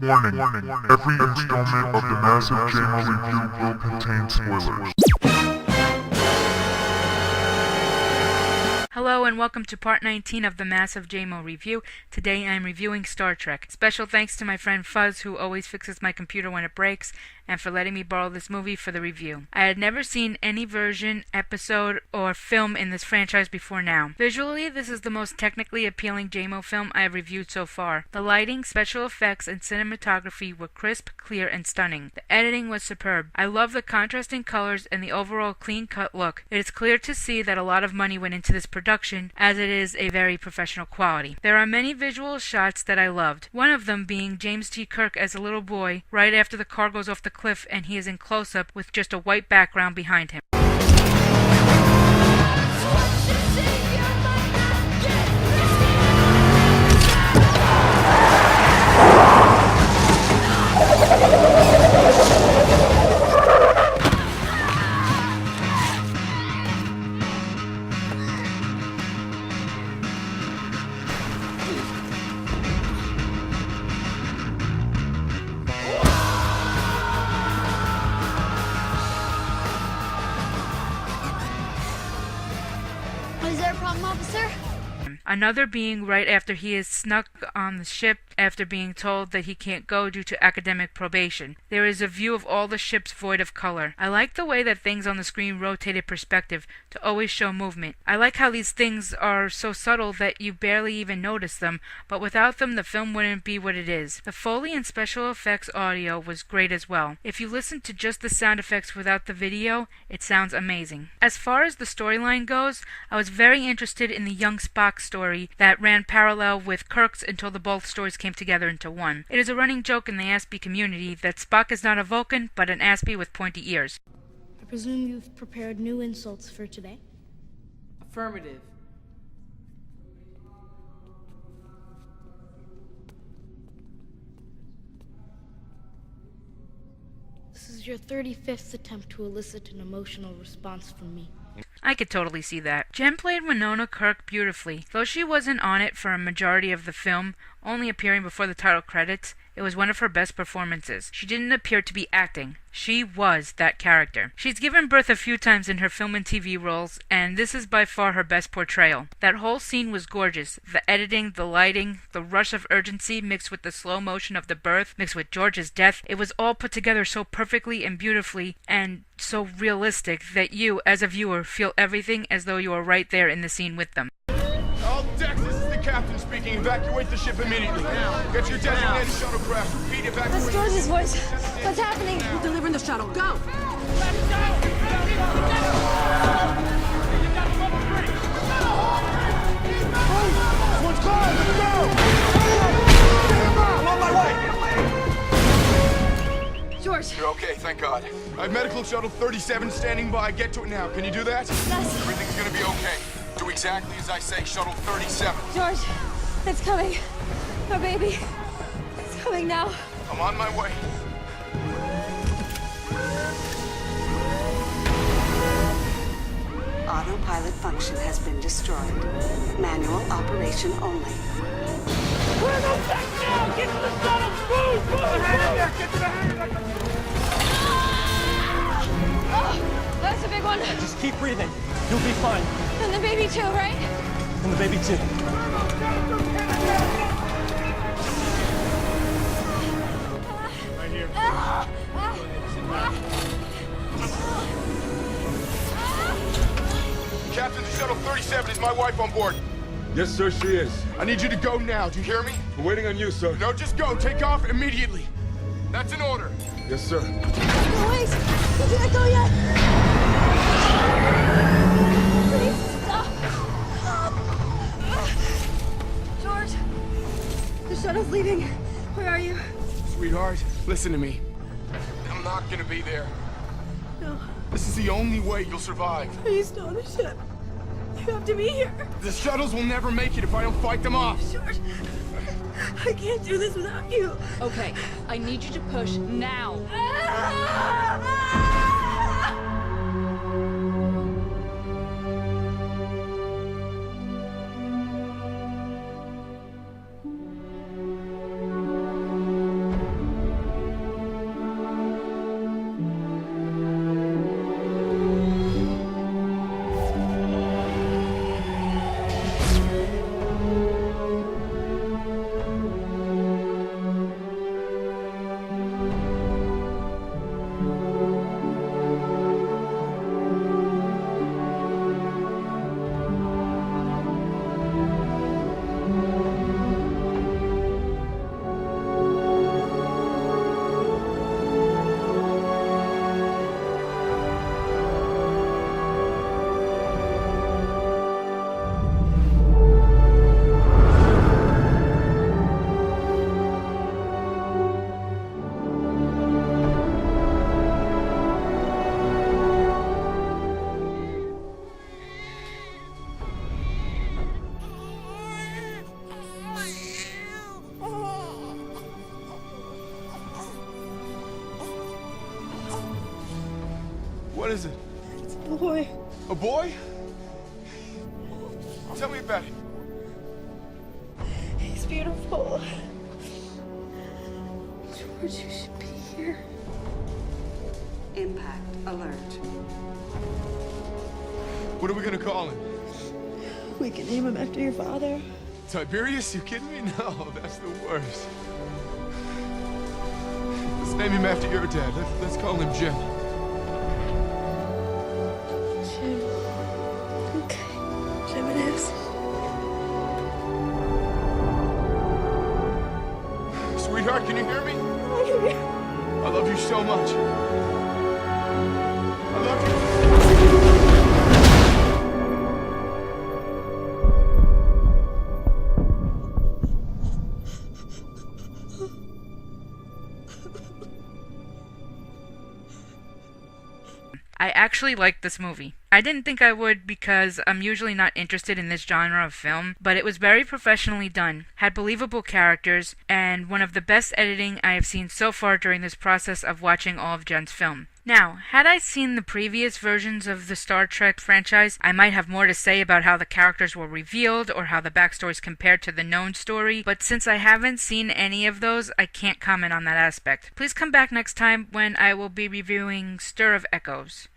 Warning. Every installment of the Massive JMO review will contain spoilers. Hello and welcome to part 19 of the Massive JMO review. Today I am reviewing Star Trek. Special thanks to my friend Fuzz, who always fixes my computer when it breaks, and for letting me borrow this movie for the review. I had never seen any version, episode, or film in this franchise before now. Visually, this is the most technically appealing JMO film I have reviewed so far. The lighting, special effects, and cinematography were crisp, clear, and stunning. The editing was superb. I love the contrasting colors and the overall clean-cut look. It is clear to see that a lot of money went into this production, as it is a very professional quality. There are many visual shots that I loved. One of them being James T. Kirk as a little boy, right after the car goes off the cliff and he is in close-up with just a white background behind him. Is there a problem, officer? Another being right after he is snuck on the ship after being told that he can't go due to academic probation. There is a view of all the ships void of color. I like the way that things on the screen rotated perspective to always show movement. I like how these things are so subtle that you barely even notice them, but without them the film wouldn't be what it is. The Foley and special effects audio was great as well. If you listen to just the sound effects without the video, it sounds amazing. As far as the storyline goes, I was very interested in the young Spock story that ran parallel with Kirk's until the both stories came together into one. It is a running joke in the Aspie community that Spock is not a Vulcan, but an Aspie with pointy ears. I presume you've prepared new insults for today? Affirmative. This is your 35th attempt to elicit an emotional response from me. I could totally see that. Jen played Winona Kirk beautifully. Though she wasn't on it for a majority of the film, only appearing before the title credits, it was one of her best performances. She didn't appear to be acting. She was that character. She's given birth a few times in her film and TV roles, and this is by far her best portrayal. That whole scene was gorgeous. The editing, the lighting, the rush of urgency mixed with the slow motion of the birth, mixed with George's death, it was all put together so perfectly and beautifully and so realistic that you, as a viewer, feel everything as though you were right there in the scene with them. All decks, this is the captain speaking. Evacuate the ship immediately. Get your designated shuttlecraft. Repeat, evacuate. That's George's voice. What's happening? We're delivering the shuttle. Go! One's gone! Let's go! I'm on my way! George. You're okay, thank God. I have medical shuttle 37 standing by. Get to it now. Can you do that? Yes. Everything's gonna be okay. Do exactly as I say, shuttle 37. George, it's coming. Our baby. It's coming now. I'm on my way. Autopilot function has been destroyed. Manual operation only. We're in effect now! Get to the shuttle! Move! Move! Get to the hangar! Oh, that's a big one. Just keep breathing. You'll be fine. And the baby too, right? And the baby too. Right here. Captain, the shuttle 37 is my wife on board. Yes, sir, she is. I need you to go now. Do you hear me? We're waiting on you, sir. No, just go. Take off immediately. That's an order. Yes, sir. No, wait. You can't go yet. Please stop. George, the shuttle's leaving. Where are you? Sweetheart, listen to me. I'm not gonna be there. No, This is the only way you'll survive. please don't the ship. You have to be here. The shuttles will never make it if I don't fight them off. George, I can't do this without you. Okay, I need you to push now. What is it? It's a boy. A boy? Tell me about it. He's beautiful. George, you should be here. Impact alert. What are we gonna call him? We can name him after your father. Tiberius? You kidding me? No, that's the worst. Let's name him after your dad. Let's call him Jim. Jim. Okay. Jim it is. Sweetheart, can you hear me? I love you so much. I love you. I actually liked this movie. I didn't think I would because I'm usually not interested in this genre of film, but it was very professionally done, had believable characters, and one of the best editing I have seen so far during this process of watching all of Jen's film. Now, had I seen the previous versions of the Star Trek franchise, I might have more to say about how the characters were revealed or how the backstories compared to the known story, but since I haven't seen any of those, I can't comment on that aspect. Please come back next time when I will be reviewing Stir of Echoes.